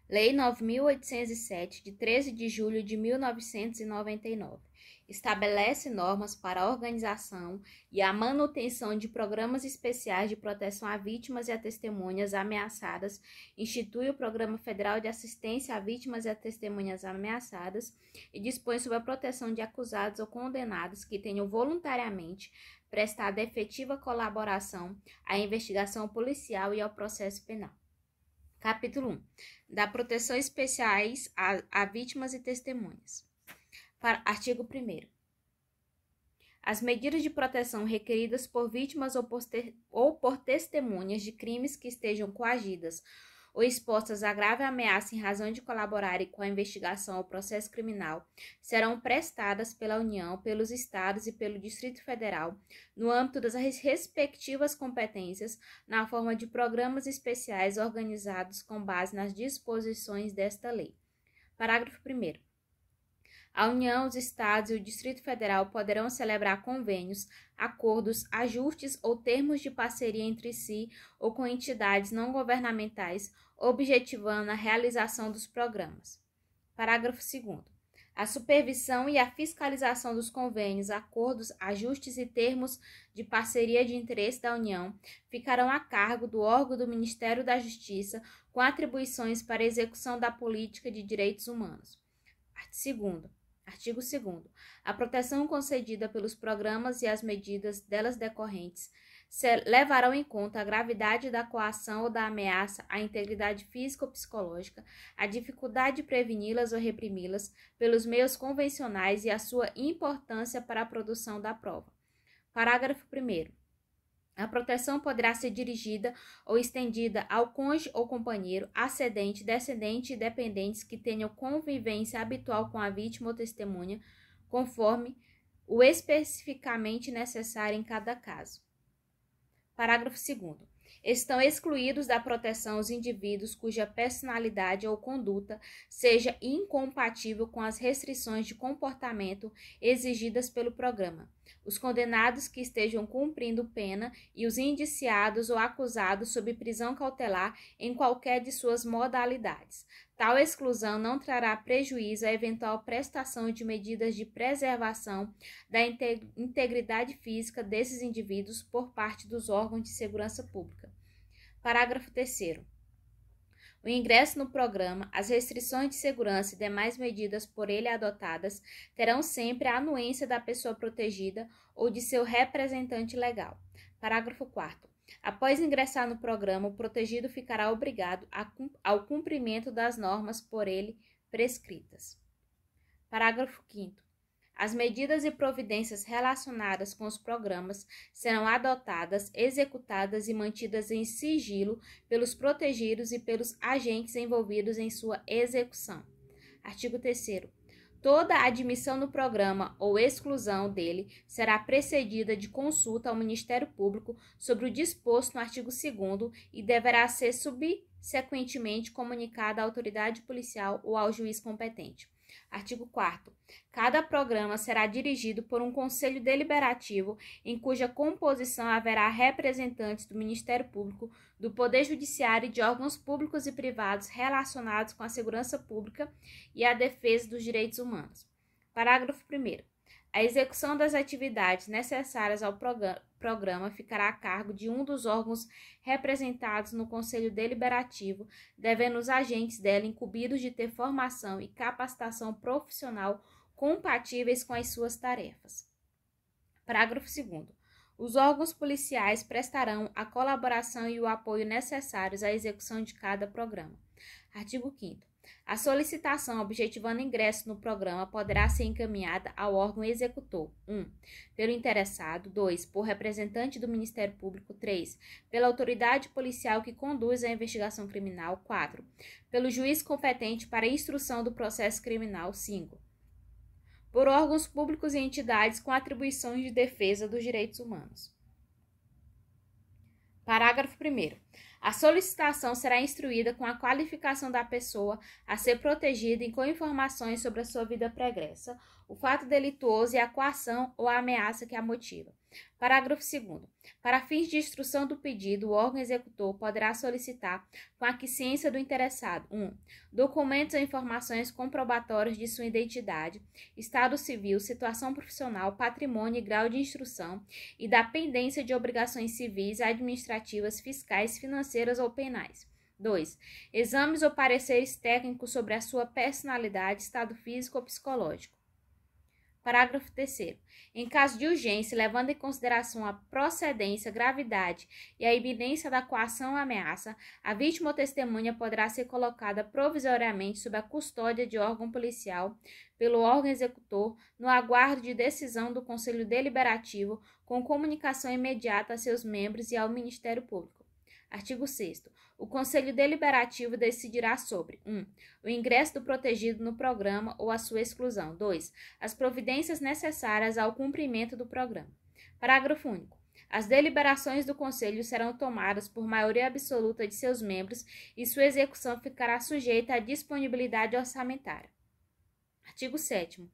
Lei 9.807, de 13 de julho de 1999, estabelece normas para a organização e a manutenção de programas especiais de proteção a vítimas e a testemunhas ameaçadas, institui o Programa Federal de Assistência a Vítimas e a Testemunhas Ameaçadas e dispõe sobre a proteção de acusados ou condenados que tenham voluntariamente prestado efetiva colaboração à investigação policial e ao processo penal. Capítulo 1. Da proteção especiais a vítimas e testemunhas. Artigo 1º. As medidas de proteção requeridas por vítimas ou por testemunhas de crimes que estejam coagidas ou expostas a grave ameaça em razão de colaborarem com a investigação ou processo criminal serão prestadas pela União, pelos Estados e pelo Distrito Federal, no âmbito das respectivas competências, na forma de programas especiais organizados com base nas disposições desta lei. Parágrafo 1º. A União, os Estados e o Distrito Federal poderão celebrar convênios, acordos, ajustes ou termos de parceria entre si ou com entidades não governamentais, objetivando a realização dos programas. Parágrafo 2º. A supervisão e a fiscalização dos convênios, acordos, ajustes e termos de parceria de interesse da União ficarão a cargo do órgão do Ministério da Justiça, com atribuições para a execução da política de direitos humanos. Artigo 2º. A proteção concedida pelos programas e as medidas delas decorrentes levarão em conta a gravidade da coação ou da ameaça à integridade física ou psicológica, a dificuldade de preveni-las ou reprimi-las pelos meios convencionais e a sua importância para a produção da prova. Parágrafo 1º. A proteção poderá ser dirigida ou estendida ao cônjuge ou companheiro, ascendente, descendente e dependentes que tenham convivência habitual com a vítima ou testemunha, conforme o especificamente necessário em cada caso. Parágrafo 2º. Estão excluídos da proteção os indivíduos cuja personalidade ou conduta seja incompatível com as restrições de comportamento exigidas pelo programa, os condenados que estejam cumprindo pena e os indiciados ou acusados sob prisão cautelar em qualquer de suas modalidades. Tal exclusão não trará prejuízo à eventual prestação de medidas de preservação da integridade física desses indivíduos por parte dos órgãos de segurança pública. Parágrafo 3º. O ingresso no programa, as restrições de segurança e demais medidas por ele adotadas terão sempre a anuência da pessoa protegida ou de seu representante legal. Parágrafo 4º. Após ingressar no programa, o protegido ficará obrigado ao cumprimento das normas por ele prescritas. Parágrafo 5º. As medidas e providências relacionadas com os programas serão adotadas, executadas e mantidas em sigilo pelos protegidos e pelos agentes envolvidos em sua execução. Artigo 3º. Toda admissão no programa ou exclusão dele será precedida de consulta ao Ministério Público sobre o disposto no artigo 2º e deverá ser subsequentemente comunicada à autoridade policial ou ao juiz competente. Artigo 4º. Cada programa será dirigido por um conselho deliberativo em cuja composição haverá representantes do Ministério Público, do Poder Judiciário e de órgãos públicos e privados relacionados com a segurança pública e a defesa dos direitos humanos. Parágrafo 1º. A execução das atividades necessárias ao programa ficará a cargo de um dos órgãos representados no Conselho Deliberativo, devendo os agentes dela incumbidos de ter formação e capacitação profissional compatíveis com as suas tarefas. Parágrafo 2º. Os órgãos policiais prestarão a colaboração e o apoio necessários à execução de cada programa. Artigo 5º. A solicitação objetivando ingresso no programa poderá ser encaminhada ao órgão executor: 1. Pelo interessado; 2. Por representante do Ministério Público; 3. Pela autoridade policial que conduz a investigação criminal; 4. Pelo juiz competente para a instrução do processo criminal; 5. Por órgãos públicos e entidades com atribuições de defesa dos direitos humanos. Parágrafo 1º. A solicitação será instruída com a qualificação da pessoa a ser protegida e com informações sobre a sua vida pregressa, o fato delituoso e a coação ou a ameaça que a motiva. Parágrafo 2º. Para fins de instrução do pedido, o órgão executor poderá solicitar, com a aquiescência do interessado, 1. Documentos ou informações comprobatórios de sua identidade, estado civil, situação profissional, patrimônio e grau de instrução e da pendência de obrigações civis, administrativas, fiscais, financeiras ou penais. 2. Exames ou pareceres técnicos sobre a sua personalidade, estado físico ou psicológico. Parágrafo 3º. Em caso de urgência, levando em consideração a procedência, gravidade e a iminência da coação ou ameaça, a vítima ou testemunha poderá ser colocada provisoriamente sob a custódia de órgão policial pelo órgão executor no aguardo de decisão do Conselho Deliberativo com comunicação imediata a seus membros e ao Ministério Público. Artigo 6º. O Conselho Deliberativo decidirá sobre 1. O ingresso do protegido no programa ou a sua exclusão. 2. As providências necessárias ao cumprimento do programa. Parágrafo único. As deliberações do Conselho serão tomadas por maioria absoluta de seus membros e sua execução ficará sujeita à disponibilidade orçamentária. Artigo 7º.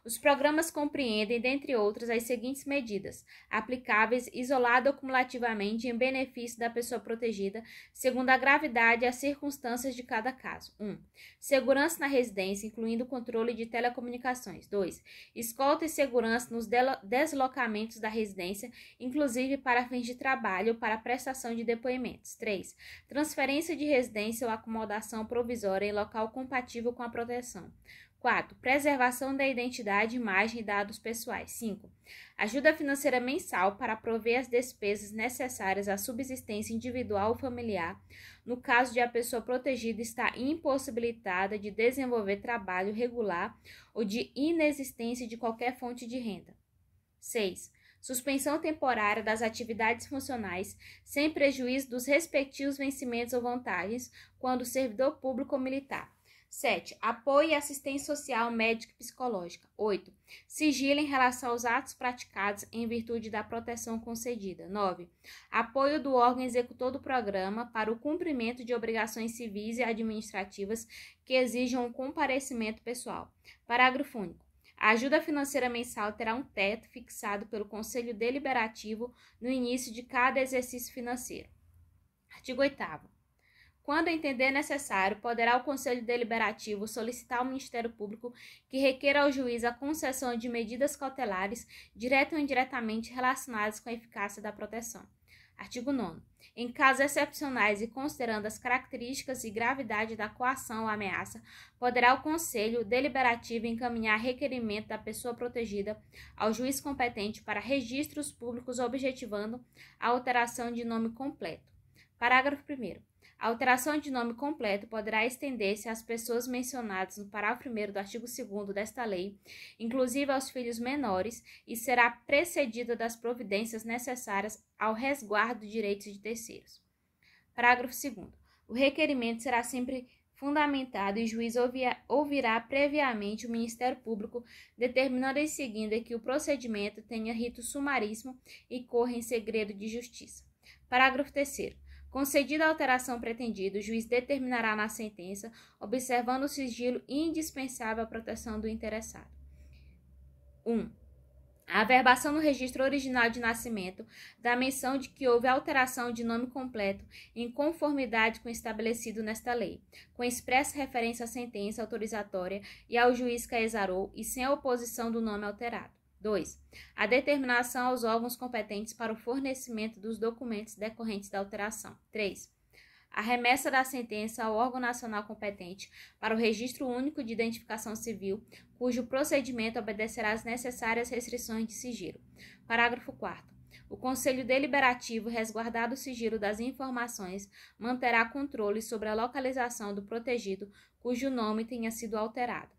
Os programas compreendem, dentre outras, as seguintes medidas, aplicáveis isolada ou cumulativamente em benefício da pessoa protegida, segundo a gravidade e as circunstâncias de cada caso. 1. Segurança na residência, incluindo controle de telecomunicações. 2. Escolta e segurança nos deslocamentos da residência, inclusive para fins de trabalho ou para prestação de depoimentos. 3. Transferência de residência ou acomodação provisória em local compatível com a proteção. 4. Preservação da identidade, imagem e dados pessoais. 5. Ajuda financeira mensal para prover as despesas necessárias à subsistência individual ou familiar, no caso de a pessoa protegida estar impossibilitada de desenvolver trabalho regular ou de inexistência de qualquer fonte de renda. 6. Suspensão temporária das atividades funcionais, sem prejuízo dos respectivos vencimentos ou vantagens, quando servidor público ou militar. 7. Apoio e assistência social, médica e psicológica. 8. Sigilo em relação aos atos praticados em virtude da proteção concedida. 9. Apoio do órgão executor do programa para o cumprimento de obrigações civis e administrativas que exijam um comparecimento pessoal. Parágrafo único. A ajuda financeira mensal terá um teto fixado pelo Conselho Deliberativo no início de cada exercício financeiro. Artigo 8º. Quando entender necessário, poderá o Conselho Deliberativo solicitar ao Ministério Público que requeira ao juiz a concessão de medidas cautelares, direta ou indiretamente relacionadas com a eficácia da proteção. Artigo 9º. Em casos excepcionais e considerando as características e gravidade da coação ou ameaça, poderá o Conselho Deliberativo encaminhar requerimento da pessoa protegida ao juiz competente para registros públicos objetivando a alteração de nome completo. Parágrafo 1º. A alteração de nome completo poderá estender-se às pessoas mencionadas no parágrafo 1º do artigo 2º desta lei, inclusive aos filhos menores, e será precedida das providências necessárias ao resguardo de direitos de terceiros. Parágrafo 2º. O requerimento será sempre fundamentado e o juiz ouvirá previamente o Ministério Público, determinando em seguida que o procedimento tenha rito sumaríssimo e corra em segredo de justiça. Parágrafo 3º. Concedida a alteração pretendida, o juiz determinará na sentença, observando o sigilo indispensável à proteção do interessado. 1. A averbação no registro original de nascimento da menção de que houve alteração de nome completo em conformidade com o estabelecido nesta lei, com expressa referência à sentença autorizatória e ao juiz que a exarou e sem a oposição do nome alterado. 2. A determinação aos órgãos competentes para o fornecimento dos documentos decorrentes da alteração. 3. A remessa da sentença ao órgão nacional competente para o Registro Único de Identificação Civil, cujo procedimento obedecerá às necessárias restrições de sigilo. Parágrafo 4º. O Conselho Deliberativo, resguardado o sigilo das informações, manterá controle sobre a localização do protegido cujo nome tenha sido alterado.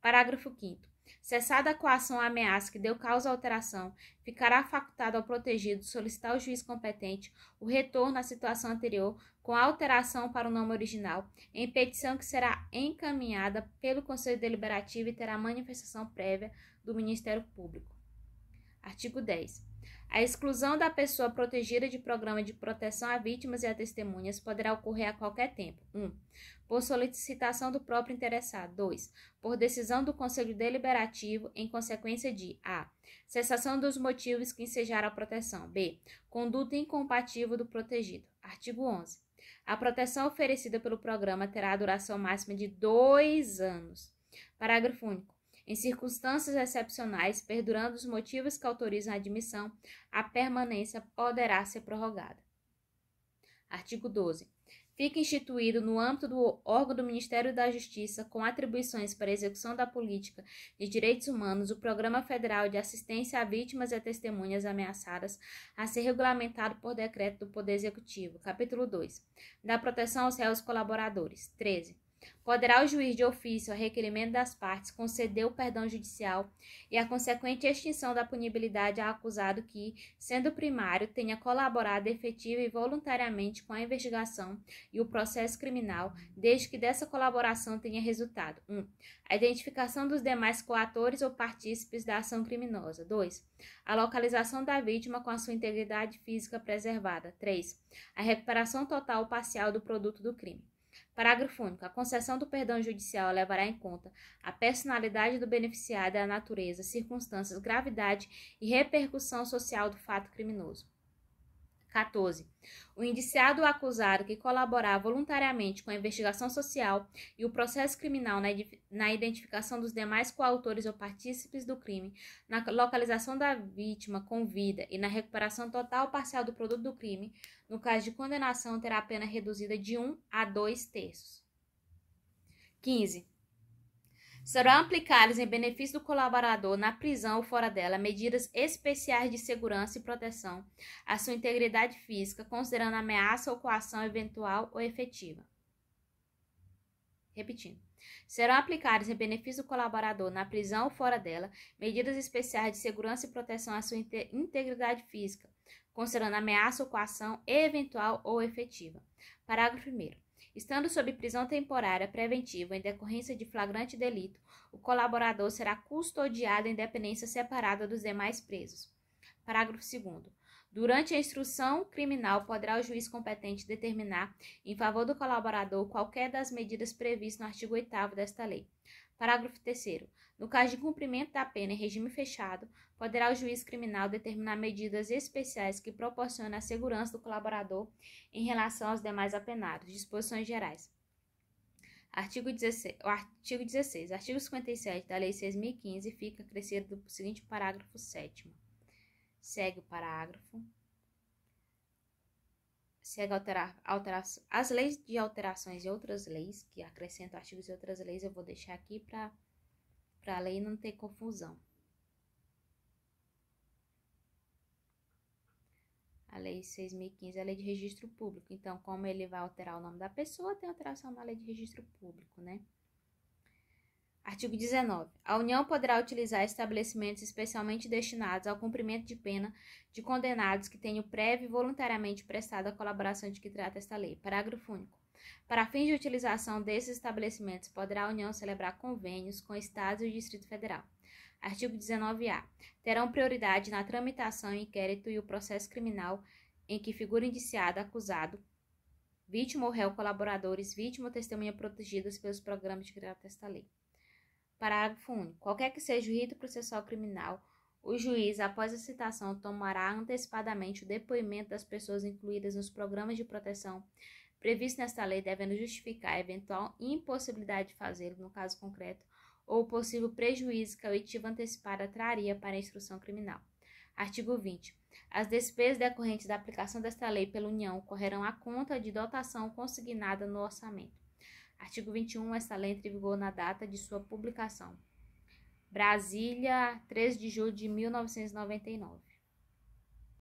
Parágrafo 5º. Cessada a coação ou ameaça que deu causa à alteração, ficará facultado ao protegido solicitar ao juiz competente o retorno à situação anterior com a alteração para o nome original, em petição que será encaminhada pelo Conselho Deliberativo e terá manifestação prévia do Ministério Público. Artigo 10. A exclusão da pessoa protegida de programa de proteção a vítimas e a testemunhas poderá ocorrer a qualquer tempo. 1. Por solicitação do próprio interessado. 2. Por decisão do Conselho Deliberativo em consequência de a. Cessação dos motivos que ensejaram a proteção. b. Conduta incompatível do protegido. Artigo 11. A proteção oferecida pelo programa terá a duração máxima de 2 anos. Parágrafo único. Em circunstâncias excepcionais, perdurando os motivos que autorizam a admissão, a permanência poderá ser prorrogada. Artigo 12. Fica instituído no âmbito do órgão do Ministério da Justiça, com atribuições para a execução da política de direitos humanos, o Programa Federal de Assistência a Vítimas e a Testemunhas Ameaçadas, a ser regulamentado por decreto do Poder Executivo. Capítulo 2. Da proteção aos réus colaboradores. 13. Poderá o juiz de ofício, a requerimento das partes, conceder o perdão judicial e a consequente extinção da punibilidade ao acusado que, sendo primário, tenha colaborado efetiva e voluntariamente com a investigação e o processo criminal, desde que dessa colaboração tenha resultado 1. A identificação dos demais coatores ou partícipes da ação criminosa. 2. A localização da vítima com a sua integridade física preservada. 3. A recuperação total ou parcial do produto do crime. Parágrafo único. A concessão do perdão judicial levará em conta a personalidade do beneficiário e a natureza, circunstâncias, gravidade e repercussão social do fato criminoso. 14. O indiciado ou acusado que colaborar voluntariamente com a investigação social e o processo criminal na identificação dos demais coautores ou partícipes do crime, na localização da vítima com vida e na recuperação total ou parcial do produto do crime, no caso de condenação, terá a pena reduzida de 1 a 2/3. 15. Serão aplicadas em benefício do colaborador na prisão ou fora dela medidas especiais de segurança e proteção à sua integridade física, considerando ameaça ou coação eventual ou efetiva. Repetindo. Serão aplicadas em benefício do colaborador na prisão ou fora dela medidas especiais de segurança e proteção à sua integridade física, considerando ameaça ou coação eventual ou efetiva. Parágrafo 1º. Estando sob prisão temporária preventiva em decorrência de flagrante delito, o colaborador será custodiado em dependência separada dos demais presos. Parágrafo 2º. Durante a instrução criminal, poderá o juiz competente determinar, em favor do colaborador, qualquer das medidas previstas no artigo 8º desta lei. Parágrafo 3º. No caso de cumprimento da pena em regime fechado, poderá o juiz criminal determinar medidas especiais que proporcionem a segurança do colaborador em relação aos demais apenados. Disposições gerais. Artigo 16. Artigo 57 da Lei 6.015 fica acrescido do seguinte parágrafo 7º. Segue o parágrafo. Segue as leis de alterações e outras leis, que acrescentam artigos e outras leis, eu vou deixar aqui para a lei não ter confusão. A Lei 6.015 é a Lei de Registro Público. Então, como ele vai alterar o nome da pessoa, tem alteração na Lei de Registro Público, né? Artigo 19. A União poderá utilizar estabelecimentos especialmente destinados ao cumprimento de pena de condenados que tenham prévio e voluntariamente prestado a colaboração de que trata esta lei. Parágrafo único. Para fins de utilização desses estabelecimentos, poderá a União celebrar convênios com Estados e o Distrito Federal. Artigo 19-A. Terão prioridade na tramitação, inquérito e o processo criminal em que figura indiciado, acusado, vítima ou réu, colaboradores, vítima ou testemunha protegidas pelos programas de que trata esta lei. Parágrafo único. Qualquer que seja o rito processual criminal, o juiz, após a citação, tomará antecipadamente o depoimento das pessoas incluídas nos programas de proteção previsto nesta lei, devendo justificar a eventual impossibilidade de fazê-lo, no caso concreto, ou o possível prejuízo que a oitiva antecipada traria para a instrução criminal. Artigo 20. As despesas decorrentes da aplicação desta lei pela União correrão à conta de dotação consignada no orçamento. Artigo 21. Esta lei entra em vigor na data de sua publicação. Brasília, 13 de julho de 1999.